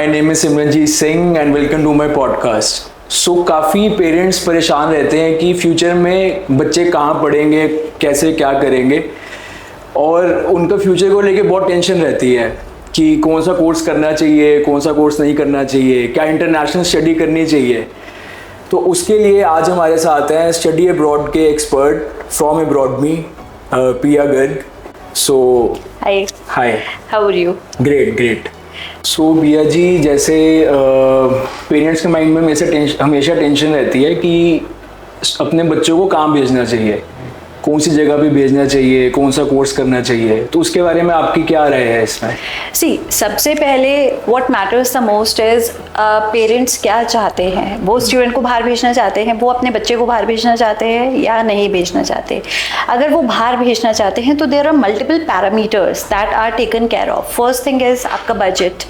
My name is Simranjeet Singh and welcome to my podcast. So काफ़ी parents परेशान रहते हैं कि फ्यूचर में बच्चे कहाँ पढ़ेंगे, कैसे क्या करेंगे, और उनका फ्यूचर को लेके बहुत टेंशन रहती है कि कौन सा कोर्स करना चाहिए, कौन सा कोर्स नहीं करना चाहिए, क्या इंटरनेशनल स्टडी करनी चाहिए। तो उसके लिए आज हमारे साथ हैं स्टडी अब्रॉड के expert from abroad me, Priya Garg. So hi, how are you? Great. So Bia ji, जैसे पेरेंट्स के माइंड में हमेशा टेंशन रहती है कि अपने बच्चों को कहाँ भेजना चाहिए, कौन सी जगह पे भेजना चाहिए, कौन सा कोर्स करना चाहिए, तो उसके बारे में आपकी क्या राय है इसमें? सबसे पहले what matters the most is parents क्या चाहते हैं। वो स्टूडेंट को बाहर भेजना चाहते हैं, वो अपने बच्चे को बाहर भेजना चाहते हैं या नहीं भेजना चाहते। अगर वो बाहर भेजना चाहते हैं तो there are multiple parameters that are taken care of. First thing is आपका बजट,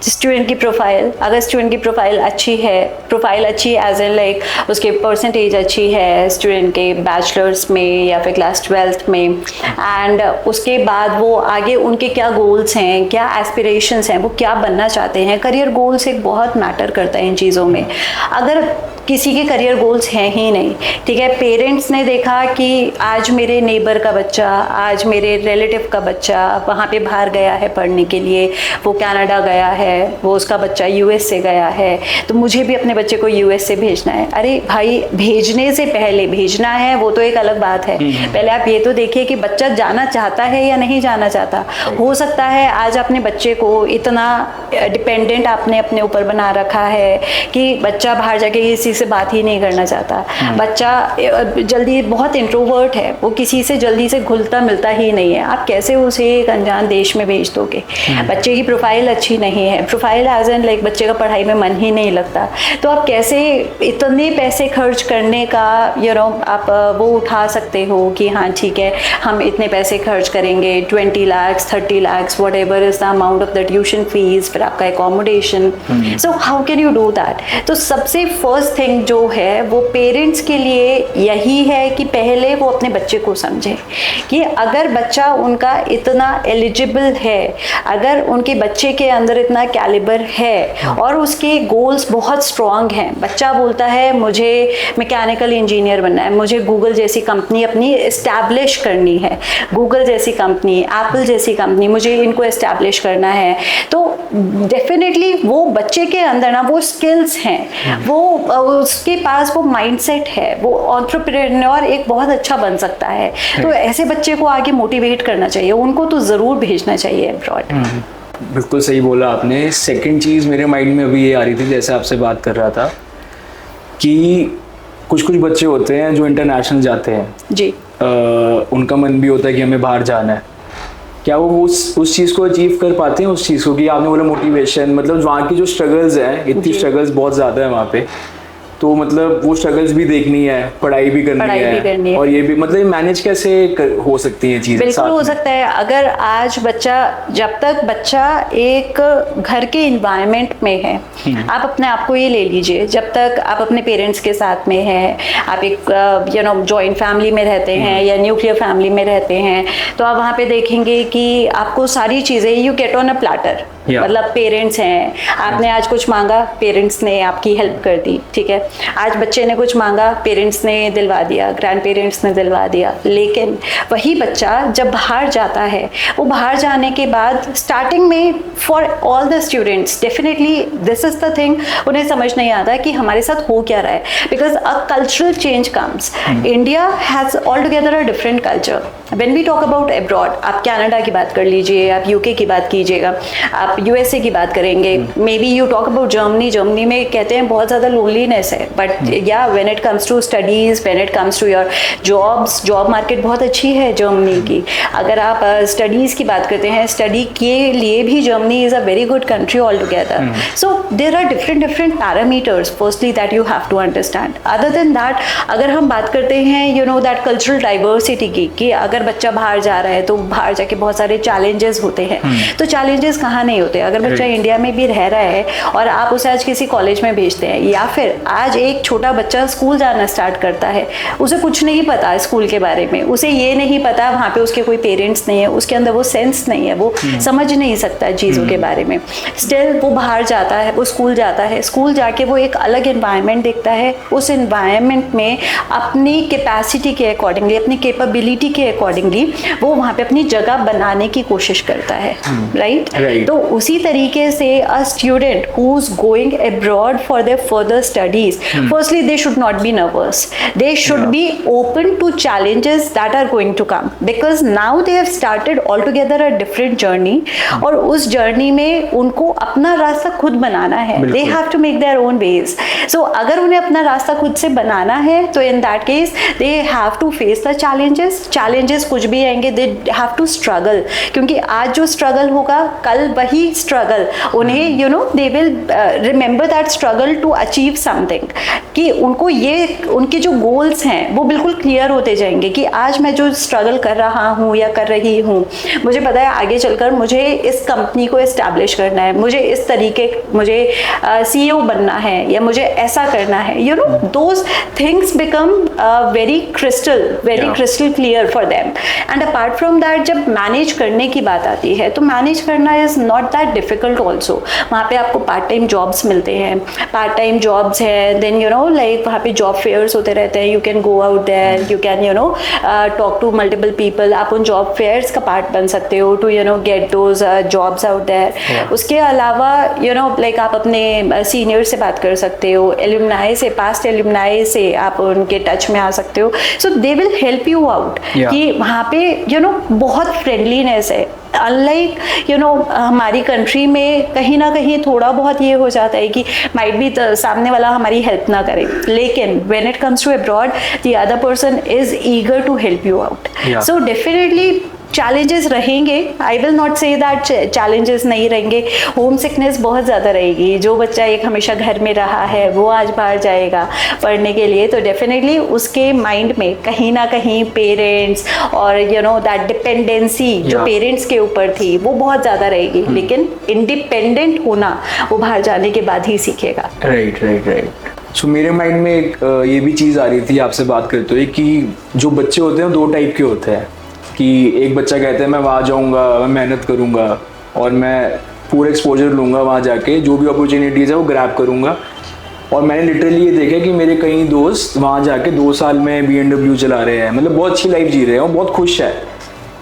स्टूडेंट की प्रोफाइल। अगर स्टूडेंट की प्रोफाइल अच्छी है, प्रोफाइल अच्छी एज ए लाइक उसके परसेंटेज अच्छी है स्टूडेंट के बैचलर्स में या फिर क्लास 12th में, एंड उसके बाद वो आगे उनके क्या गोल्स हैं, क्या एस्पिरेशंस हैं, वो क्या बनना चाहते हैं। करियर गोल्स एक बहुत मैटर करता है इन चीज़ों में। अगर किसी के करियर गोल्स हैं ही नहीं, ठीक है, पेरेंट्स ने देखा कि आज मेरे नेबर का बच्चा, आज मेरे रिलेटिव का बच्चा वहाँ पे बाहर गया है पढ़ने के लिए, वो कनाडा गया है, वो उसका बच्चा यूएस से गया है, तो मुझे भी अपने बच्चे को यूएस से भेजना है। अरे भाई, भेजने से पहले भेजना है वो तो एक अलग बात है, पहले आप ये तो देखिए कि बच्चा जाना चाहता है या नहीं जाना चाहता। हो सकता है आज अपने बच्चे को इतना डिपेंडेंट आपने अपने ऊपर बना रखा है कि बच्चा बाहर जाके किसी से बात ही नहीं करना चाहता। बच्चा जल्दी बहुत इंट्रोवर्ट है, वो किसी से जल्दी से घुलता मिलता ही नहीं है। आप कैसे उसे एक अनजान देश में भेज दोगे? बच्चे की प्रोफाइल अच्छी नहीं है, प्रोफाइल एज एन लाइक बच्चे का पढ़ाई में मन ही नहीं लगता, तो आप कैसे इतने पैसे खर्च करने का आप वो उठा सकते हो कि हाँ ठीक है, हम इतने पैसे खर्च करेंगे, 20 lakh 30 lakh what ever is the amount of the tuition fees, फिर आपका accommodation. So how can you do that? तो सबसे फर्स्ट थिंग जो है वो पेरेंट्स के लिए यही है कि पहले वो अपने बच्चे को समझे कि अगर बच्चा उनका इतना एलिजिबल है, अगर उनके बच्चे के अंदर इतना कैलिबर है और उसके गोल्स बहुत स्ट्रॉन्ग हैं। बच्चा बोलता है मुझे मैकेनिकल इंजीनियर बनना है, मुझे गूगल जैसी कंपनी अपनी एस्टैब्लिश करनी है, गूगल जैसी कंपनी, एप्पल जैसी कंपनी, मुझे इनको एस्टैब्लिश करना है, तो डेफिनेटली वो बच्चे के अंदर ना वो स्किल्स हैं, वो उसके पास वो माइंडसेट है, वो एंटरप्रेन्योर एक बहुत अच्छा बन सकता है। तो ऐसे बच्चे को आगे मोटिवेट करना चाहिए, उनको तो ज़रूर भेजना चाहिए अब्रॉड। बिल्कुल सही बोला आपने। सेकंड चीज़ मेरे माइंड में अभी ये आ रही थी, जैसे आपसे बात कर रहा था, कि कुछ बच्चे होते हैं जो इंटरनेशनल जाते हैं जी, उनका मन भी होता है कि हमें बाहर जाना है। क्या वो उस चीज़ को अचीव कर पाते हैं, उस चीज़ को कि आपने बोला मोटिवेशन, मतलब वहाँ की जो स्ट्रगल्स हैं, इतनी स्ट्रगल्स बहुत ज़्यादा है वहाँ पे, तो मतलब वो स्ट्रगल्स भी देखनी है, पढ़ाई भी करनी है, और ये भी मतलब मैनेज कैसे हो सकती हैं चीज़ें? बिल्कुल हो सकता है। अगर आज बच्चा, जब तक बच्चा एक घर के इन्वायरमेंट में है, आप अपने आप को ये ले लीजिए, जब तक आप अपने पेरेंट्स के साथ में हैं, आप एक जॉइंट फैमिली में रहते हैं या न्यूक्लियर फैमिली में रहते हैं, तो आप वहाँ पे देखेंगे कि आपको सारी चीज़ें you get on a platter. मतलब पेरेंट्स हैं, आपने आज कुछ मांगा, पेरेंट्स ने आपकी हेल्प कर दी, ठीक है। आज बच्चे ने कुछ मांगा, पेरेंट्स ने दिलवा दिया, ग्रैंड पेरेंट्स ने दिलवा दिया। लेकिन वही बच्चा जब बाहर जाता है, वो बाहर जाने के बाद स्टार्टिंग में for all the students definitely this is the thing, उन्हें समझ नहीं आता कि हमारे साथ हो क्या रहा है, because a cultural change comes. India has all together a different culture. When we talk about abroad, आप कनाडा की बात कर लीजिए, आप यूके की बात कीजिएगा, आप यूएसए की बात करेंगे, maybe you talk about Germany में कहते हैं बहुत ज़्यादा लोनलीनेस है, but yeah when it comes to studies, when it comes to your jobs, job market बहुत अच्छी है जर्मनी की। अगर आप स्टडीज़ की बात करते हैं, स्टडी के लिए भी Germany is a very good country all together. So there are different parameters firstly that you have to understand. Other than that, अगर हम बात करते हैं दैट कल्चरल डाइवर्सिटी की, कि अगर बच्चा बाहर जा रहा है तो बाहर जाके बहुत सारे चैलेंजेस होते हैं, तो चैलेंजेस कहाँ नहीं होते। अगर बच्चा इंडिया में भी रह रहा है और आप उसे आज किसी कॉलेज में भेजते हैं, या फिर आज एक छोटा बच्चा स्कूल जाना स्टार्ट करता है, उसे कुछ नहीं पता स्कूल के बारे में, उसे ये नहीं पता वहाँ पे उसके कोई पेरेंट्स नहीं है, उसके अंदर वो सेंस नहीं है, वो समझ नहीं सकता चीज़ों के बारे में। स्टिल वो बाहर जाता है, वो स्कूल जाता है, स्कूल जाके वो एक अलग एनवायरनमेंट देखता है, उस एनवायरनमेंट में अपनी कैपेसिटी के अकॉर्डिंगली, अपनी कैपेबिलिटी के अकॉर्डिंगली वो वहाँ पे अपनी जगह बनाने की कोशिश करता है, राइट? तो उसी तरीके से a student who is going abroad for their further studies, firstly they should not be nervous, they should be open to challenges that are going to come, because now they have started altogether a different journey, और उस journey में उनको अपना रास्ता खुद बनाना है। They have to make their own ways. So अगर उन्हें अपना रास्ता खुद से बनाना है तो in that case they have to face the challenges. Challenges कुछ भी आएंगे, they have to struggle, क्योंकि आज जो struggle होगा कल वही struggle उन्हें they will remember that struggle to achieve something, कि उनको ये उनके जो गोल्स हैं वो बिल्कुल क्लियर होते जाएंगे कि आज मैं जो स्ट्रगल कर रहा हूँ या कर रही हूँ, मुझे पता है आगे चलकर मुझे इस कंपनी को एस्टैब्लिश करना है, मुझे इस तरीके, मुझे CEO बनना है, या मुझे ऐसा करना है। Those things become very crystal clear for them. And apart from that, जब मैनेज करने की बात आती है तो मैनेज करना is not that difficult also. वहाँ पे आपको पार्ट टाइम जॉब्स मिलते हैं, पार्ट टाइम जॉब्स है, देन लाइक वहाँ पे जॉब फेयर्स होते रहते हैं, you can go out there, you can talk to multiple people, आप उन जॉब फेयर्स का पार्ट बन सकते हो to get those jobs out there. उसके अलावा लाइक आप अपने सीनियर से बात कर सकते हो, एल्यूमनाई से, पास्ट एल्यूमनाई से आप उनके टच में आ सकते हो, so they will help you out. कि वहाँ पे बहुत फ्रेंडलीनेस है। अनलाइक हमारी कंट्री में कहीं ना कहीं थोड़ा बहुत ये हो जाता है कि माइट बी सामने वाला हमारी हेल्प ना करे, लेकिन when it comes to abroad the other person is eager to help you out. So definitely challenges रहेंगे, I will not say that challenges नहीं रहेंगे। होम सिकनेस बहुत ज़्यादा रहेगी। जो बच्चा एक हमेशा घर में रहा है वो आज बाहर जाएगा पढ़ने के लिए, तो डेफिनेटली उसके माइंड में कहीं ना कहीं पेरेंट्स और दैट डिपेंडेंसी जो पेरेंट्स के ऊपर थी वो बहुत ज़्यादा रहेगी। लेकिन इंडिपेंडेंट होना वो बाहर जाने के बाद ही सीखेगा। राइट। सो मेरे माइंड में एक ये भी चीज़ आ रही थी आपसे बात करते हुए कि जो बच्चे होते हैं दो टाइप के होते हैं। कि एक बच्चा कहता है मैं वहाँ जाऊँगा, मैं मेहनत करूँगा और मैं पूरा एक्सपोजर लूँगा, वहाँ जाके जो भी अपॉर्चुनिटीज़ है वो ग्रैब करूँगा। और मैंने लिटरली ये देखा कि मेरे कई दोस्त वहाँ जाके 2 साल में BMW चला रहे हैं, मतलब बहुत अच्छी लाइफ जी रहे हैं और बहुत खुश है।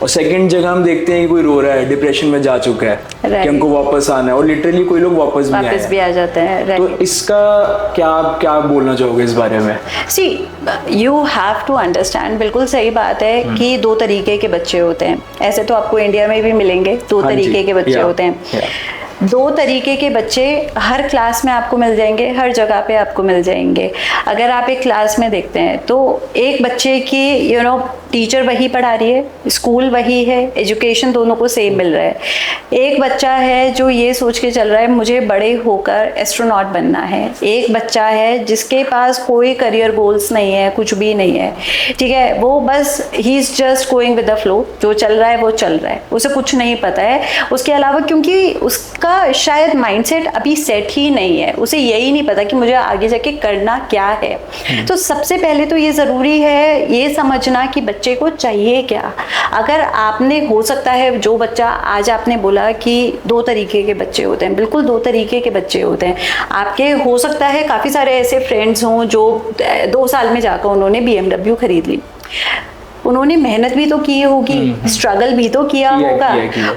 और सेकंड जगह हम देखते हैं कि कोई रो रहा है, डिप्रेशन में जा चुका है, कि हमको वापस आना है, और लिटरली कोई लोग वापस भी आ जाते हैं। तो इसका क्या बोलना चाहोगे इस बारे में? सी यू हैव टू अंडरस्टैंड, बिल्कुल सही बात है कि 2 तरीके के बच्चे होते हैं। ऐसे तो आपको इंडिया में भी मिलेंगे 2 तरीके के बच्चे होते हैं। 2 तरीके के बच्चे हर क्लास में आपको मिल जाएंगे, हर जगह पे आपको मिल जाएंगे। अगर आप एक क्लास में देखते हैं तो एक बच्चे की टीचर वही पढ़ा रही है, स्कूल वही है, एजुकेशन दोनों को सेम मिल रहा है। एक बच्चा है जो ये सोच के चल रहा है मुझे बड़े होकर एस्ट्रोनॉट बनना है। एक बच्चा है जिसके पास कोई करियर गोल्स नहीं है, कुछ भी नहीं है, ठीक है, वो बस he is just going with the flow, जो चल रहा है वो चल रहा है, उसे कुछ नहीं पता है उसके अलावा, क्योंकि उसका शायद माइंडसेट अभी सेट ही नहीं है, उसे यही नहीं पता कि मुझे आगे जाके करना क्या है। तो सबसे पहले तो ये ज़रूरी है ये समझना कि बच्चे को चाहिए क्या। अगर आपने, हो सकता है जो बच्चा आज आपने बोला कि 2 तरीके के बच्चे होते हैं, बिल्कुल 2 तरीके के बच्चे होते हैं आपके। हो सकता है काफ़ी सारे ऐसे फ्रेंड्स हों जो 2 साल में जाकर उन्होंने BMW खरीद ली। उन्होंने मेहनत भी तो की होगी, स्ट्रगल भी तो किया होगा,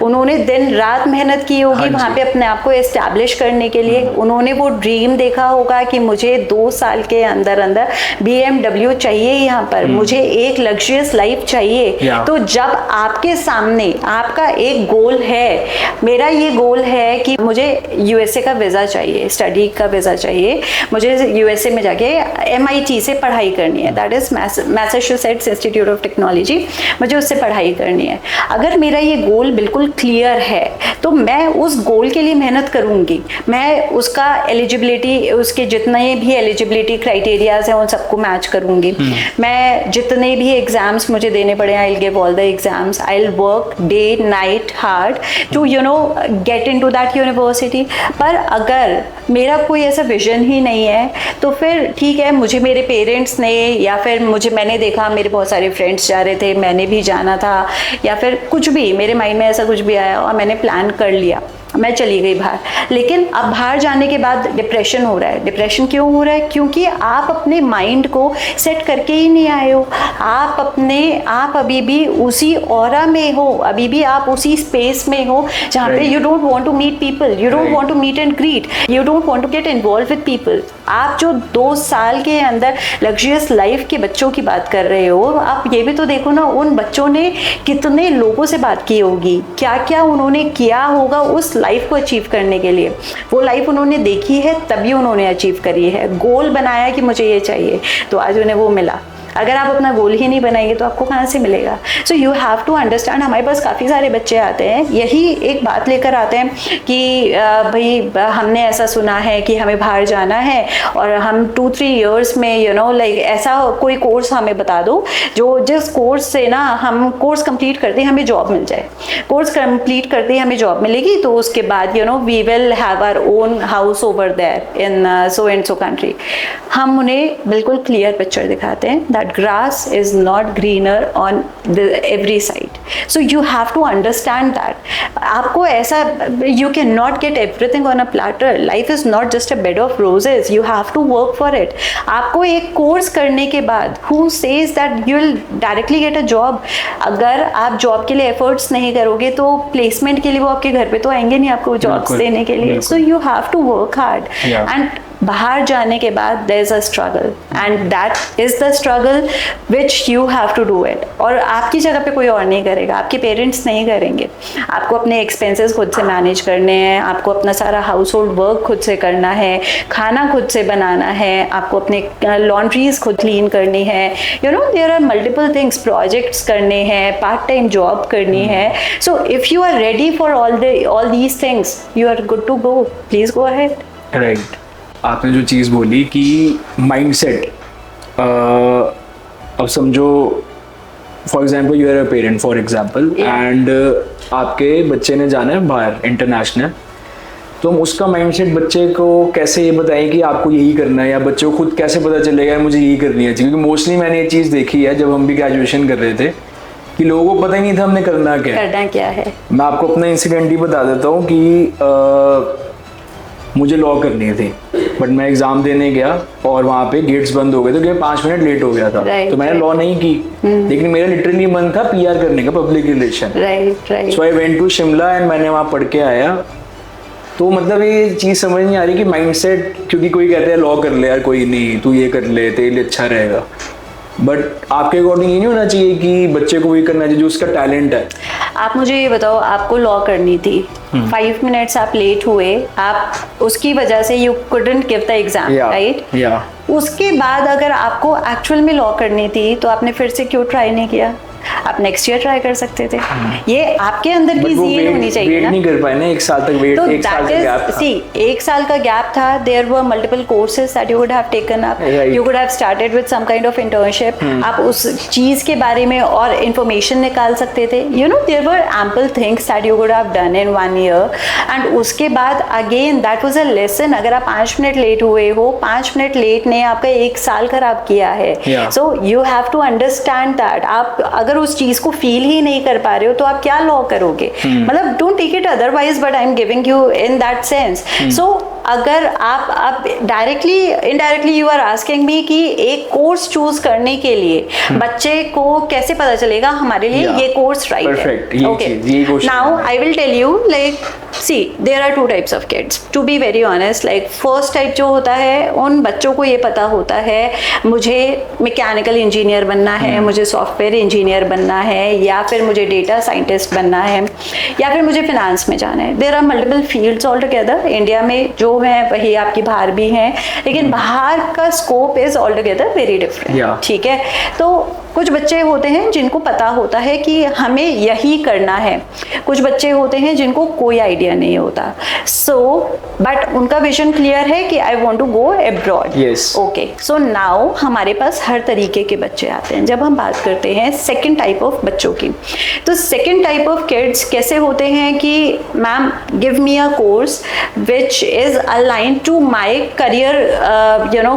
उन्होंने दिन रात मेहनत की होगी वहाँ पे अपने आप को एस्टैब्लिश करने के लिए। उन्होंने वो ड्रीम देखा होगा कि मुझे 2 साल के अंदर अंदर BMW चाहिए, यहाँ पर मुझे एक लग्जरियस लाइफ चाहिए। तो जब आपके सामने आपका एक गोल है, मेरा ये गोल है कि मुझे USA का वीज़ा चाहिए, स्टडी का वीज़ा चाहिए, मुझे USA में जाके MIT से पढ़ाई करनी है, that is Massachusetts institute of technology technology, मुझे उससे पढ़ाई करनी है। अगर मेरा ये गोल बिल्कुल क्लियर है तो मैं उस गोल के लिए मेहनत करूँगी, मैं उसका एलिजिबिलिटी, उसके जितने भी एलिजिबिलिटी क्राइटेरियाज हैं उन सबको मैच करूँगी। मैं जितने भी एग्ज़ाम्स मुझे देने पड़े, I will give all the exams, I will work day night hard to get into that university. पर अगर मेरा कोई ऐसा विजन ही नहीं है तो फिर ठीक है, मुझे मेरे पेरेंट्स ने या फिर मैंने देखा मेरे बहुत सारे फ्रेंड्स जा रहे थे, मैंने भी जाना था, या फिर कुछ भी मेरे माइंड में ऐसा कुछ भी आया और मैंने प्लान कर लिया, मैं चली गई बाहर। लेकिन अब बाहर जाने के बाद डिप्रेशन हो रहा है। डिप्रेशन क्यों हो रहा है? क्योंकि आप अपने माइंड को सेट करके ही नहीं आए हो। आप अभी भी उसी ऑरा में हो, अभी भी आप उसी स्पेस में हो जहाँ पे you don't want to meet people, you don't want to meet and greet, you don't want to get involve with people. आप जो 2 साल के अंदर लग्जरियस लाइफ के बच्चों की बात कर रहे हो, आप ये भी तो देखो ना, उन बच्चों ने कितने लोगों से बात की होगी, क्या क्या उन्होंने किया होगा उस लाइफ को अचीव करने के लिए। वो लाइफ उन्होंने देखी है तभी उन्होंने अचीव करी है। गोल बनाया कि मुझे ये चाहिए तो आज उन्हें वो मिला। अगर आप अपना गोल ही नहीं बनाएंगे तो आपको कहाँ से मिलेगा? So you have to understand. हमारे पास काफ़ी सारे बच्चे आते हैं, यही एक बात लेकर आते हैं कि भाई हमने ऐसा सुना है कि हमें बाहर जाना है और हम 2-3 इयर्स में लाइक ऐसा कोई कोर्स हमें बता दो जिस कोर्स से ना हम कोर्स कंप्लीट करते ही हमें जॉब मिल जाए। कोर्स कंप्लीट करते ही हमें जॉब मिलेगी तो उसके बाद we will have our own house over there in so and so country. हम उन्हें बिल्कुल क्लियर पिक्चर दिखाते हैं grass is not greener on every side, so you have to understand that. आपको ऐसा, you cannot get everything on a platter. Life is not just a bed of roses. You have to work for it. आपको एक course करने के बाद who says that you will directly get a job? अगर आप job के लिए efforts नहीं करोगे तो प्लेसमेंट के लिए वो आपके घर पे तो आएंगे नहीं आपको जॉब्स देने के लिए। So you have to work hard. And बाहर जाने के बाद there is a struggle and that is the struggle which you have to do it। और आपकी जगह पे कोई और नहीं करेगा, आपके पेरेंट्स नहीं करेंगे। आपको अपने एक्सपेंसेस खुद से मैनेज करने हैं, आपको अपना सारा हाउस होल्ड वर्क खुद से करना है, खाना खुद से बनाना है, आपको अपने लॉन्ड्रीज खुद क्लीन करनी है, there are multiple things, projects करने हैं, पार्ट टाइम जॉब करनी है। So if you are ready for all these things you are good to go, please go ahead. Right. आपने जो चीज़ बोली कि माइंडसेट, अब समझो for example you are a parent for example and आपके बच्चे ने जाना है बाहर इंटरनेशनल, तो हम उसका माइंडसेट बच्चे को कैसे ये बताएं कि आपको यही करना है, या बच्चे को खुद कैसे पता चलेगा मुझे यही करनी है? क्योंकि मोस्टली मैंने ये चीज़ देखी है जब हम भी ग्रेजुएशन कर रहे थे कि लोगों को पता ही नहीं था हमने करना क्या है। मैं आपको अपना इंसिडेंट ही बता देता हूँ कि मुझे लॉ करनी थी, बट मैं एग्जाम देने गया और वहाँ पे गेट्स बंद हो गए थे, 5 मिनट लेट हो गया था। तो मैंने लॉ नहीं की, लेकिन मेरा लिटरली मन था PR करने का, public relation. So I went to Shimla and मैंने वहाँ पढ़ के आया। तो मतलब ये चीज़ समझ नहीं आ रही कि माइंडसेट, क्योंकि कोई कहते हैं लॉ कर ले यार, कोई नहीं तू ये कर ले तेरे लिए अच्छा रहेगा, बट आपके अकॉर्डिंग ये नहीं होना चाहिए कि बच्चे को वही करना चाहिए जो उसका टैलेंट है? आप मुझे ये बताओ, आपको लॉ करनी थी, 5 मिनट्स आप लेट हुए, आप उसकी वजह से you couldn't give the exam, right? उसके बाद अगर आपको एक्चुअल में लॉ करनी थी तो आपने फिर से क्यों ट्राई नहीं किया? आप नेक्स्ट ईयर ट्राई कर सकते थे। ये आपके अंदर की ज़ीन होनी चाहिए ना। नहीं कर पाए ना, 1 साल तक वेट, तो 1 साल का गैप था। 1 साल का गैप था। There were multiple courses that you would have taken up, you would have started with some kind of internship. आप उस चीज़ के बारे में और इंफॉर्मेशन निकाल सकते थे। There were ample things that you would have done in 1 year and उसके बाद again that was a lesson. अगर आप 5 मिनट लेट हुए हो, 5 मिनट लेट ने आपका 1 साल खराब किया है। So you have to understand that. आप अगर उस चीज़ को फील ही नहीं कर पा रहे हो तो आप क्या लॉ करोगे? मतलब don't take it otherwise, but I am giving you in that sense. So अगर आप directly indirectly you are asking me कि एक कोर्स चूज करने के लिए बच्चे को कैसे पता चलेगा हमारे लिए ये कोर्स राइट है? Okay, now I will tell you, like see there are 2 types of kids, to be very honest. Like first type जो होता है, उन बच्चों को ये पता होता है मुझे मैकेनिकल इंजीनियर बनना है, मुझे सॉफ्टवेयर इंजीनियर बनना है, या फिर मुझे डेटा साइंटिस्ट बनना है, या फिर मुझे फिनांस में जाना है। There are multiple fields all together. India में जो है वही आपकी बाहर भी हैं, लेकिन बाहर का scope is all together very different. ठीक है, तो कुछ बच्चे होते हैं जिनको पता होता है कि हमें यही करना है, कुछ बच्चे होते हैं जिनको कोई आइडिया नहीं होता, सो बट उनका विजन क्लियर है कि I want to go abroad. Okay, so now हमारे पास हर तरीके के बच्चे आते हैं। जब हम बात करते हैं सेकंड टाइप ऑफ बच्चों की, तो सेकंड टाइप ऑफ किड्स कैसे होते हैं कि ma'am give me a course which is align to my career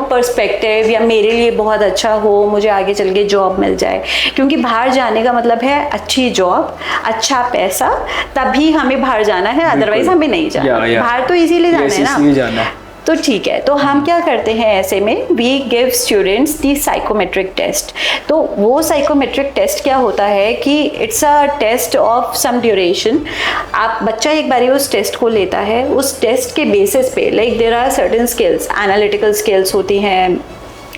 perspective, या मेरे लिए बहुत अच्छा हो, मुझे आगे चल के जॉब मिल जाए, क्योंकि बाहर जाने का मतलब है अच्छी जॉब, अच्छा पैसा, तभी हमें बाहर जाना है, अदरवाइज हमें नहीं जाना। बाहर तो इसीलिए जाना है ना, तो ठीक है। तो हम क्या करते हैं ऐसे में, we give students the psychometric test. तो वो साइकोमेट्रिक टेस्ट क्या होता है कि it's a test of some duration. आप बच्चा एक बारी उस टेस्ट को लेता है, उस टेस्ट के बेसिस पे like there are certain skills, analytical skills होती हैं,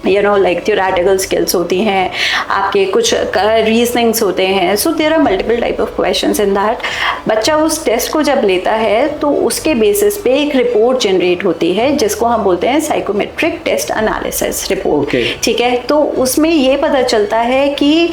लाइक थ्योरेटिकल स्किल्स होती हैं, आपके कुछ रीजनिंग्स होते हैं, so there are multiple type of questions in that. बच्चा उस टेस्ट को जब लेता है तो उसके बेसिस पे एक रिपोर्ट जनरेट होती है जिसको हम बोलते हैं साइकोमेट्रिक टेस्ट एनालिसिस रिपोर्ट। ठीक है, तो उसमें ये पता चलता है कि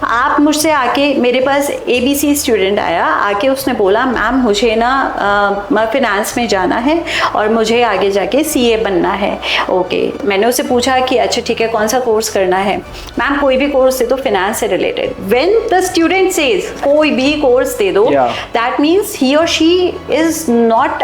आप मुझसे आके, मेरे पास ABC स्टूडेंट आया, आके उसने बोला मैम मुझे ना फिनेंस में जाना है और मुझे आगे जाके CA बनना है। ओके, मैंने उससे पूछा कि अच्छा ठीक है, कौन सा कोर्स करना है? मैम कोई भी कोर्स दे दो फिनेंस से related. When the student says कोई भी कोर्स दे दो, दैट मीन्स ही और शी इज नॉट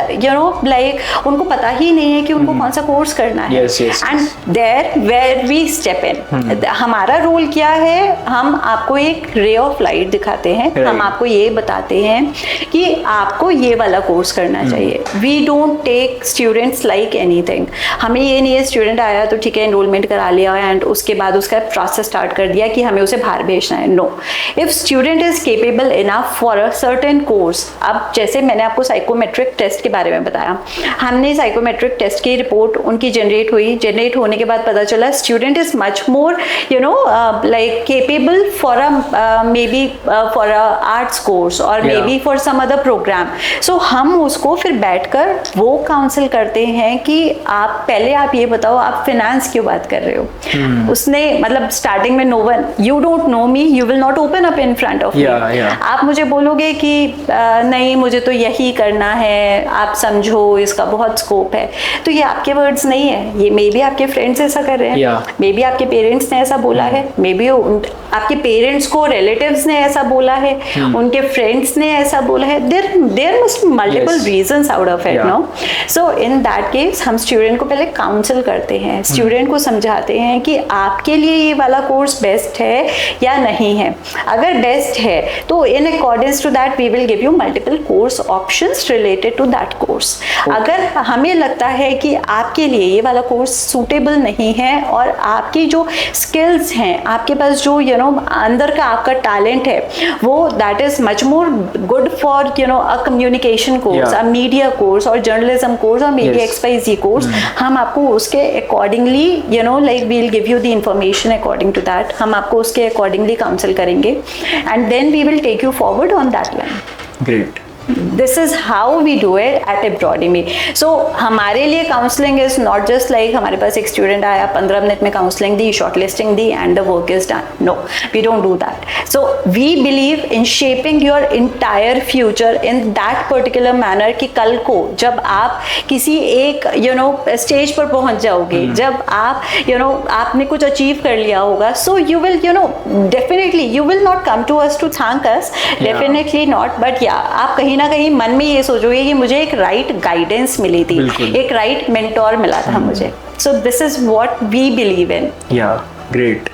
लाइक, उनको पता ही नहीं है कि उनको कौन सा कोर्स करना है। And there where we step in, हमारा रोल क्या है, हम आपको एक रे ऑफ लाइट दिखाते हैं, हम आपको ये बताते हैं कि आपको ये वाला कोर्स करना चाहिए। We don't take students like anything. हमें ये नहीं है स्टूडेंट आया तो ठीक है एनरोलमेंट करा लिया एंड उसके बाद उसका प्रोसेस स्टार्ट कर दिया कि हमें उसे बाहर भेजना है। No, if student is capable enough for a certain course, अब जैसे मैंने आपको साइकोमेट्रिक टेस्ट के बारे में बताया, हमने साइकोमेट्रिक टेस्ट की रिपोर्ट उनकी जनरेट होने के बाद पता चला student is much more like capable for maybe for a arts course और maybe for some other program. So हम उसको फिर बैठकर वो काउंसिल करते हैं कि आप पहले आप ये बताओ आप फिनेंस क्यों बात कर रहे हो। उसने मतलब स्टार्टिंग में no one, you don't know me, you will not open up in front of me. आप मुझे बोलोगे कि नहीं मुझे तो यही करना है, आप समझो इसका बहुत स्कोप है, तो ये आपके वर्ड्स नहीं है, ये मे बी आपके फ्रेंड्स ऐसा कर रहे हैं, मे बी आपके पेरेंट्स ने ऐसा बोला है, मे बी आपके पेरेंट्स को रिलेटिव्स ने ऐसा बोला है, उनके फ्रेंड्स ने ऐसा बोला है, there must be multiple reasons out of it, no. So in that case हम स्टूडेंट को पहले काउंसिल करते हैं, स्टूडेंट को समझाते हैं कि आपके लिए ये वाला कोर्स बेस्ट है या नहीं है। अगर बेस्ट है तो in accordance to that we will give you multiple course options related to that course. अगर हमें लगता है कि आपके लिए ये वाला कोर्स सूटेबल नहीं है और आपकी जो स्किल्स हैं, आपके पास जो अंदर का आपका टैलेंट है, वो that is much more good for a communication course, a media course और जर्नलिज्म कोर्स और मे बी XYZ कोर्स, हम आपको उसके accordingly like we'll give you the information according to that, हम आपको उसके अकॉर्डिंगली काउंसिल करेंगे and then we will take you forward on that line. Great. This is how we do it at Abroademy. So हमारे लिए counselling is not just like हमारे पास एक student आया 15 मिनट में काउंसलिंग दी, शॉर्ट लिस्टिंग दी and the work is done. No, we don't do that. So we believe in shaping your entire future in that particular manner कि कल को जब आप किसी एक स्टेज पर पहुंच जाओगे, जब आप आपने कुछ अचीव कर लिया होगा, so you will definitely you will not come to us to thank us, definitely not, but yeah आप कहीं ना कहीं मन में ये सोचोगे कि मुझे एक राइट गाइडेंस मिली थी, एक राइट मेंटोर मिला था मुझे। So this is what we believe in. Yeah great.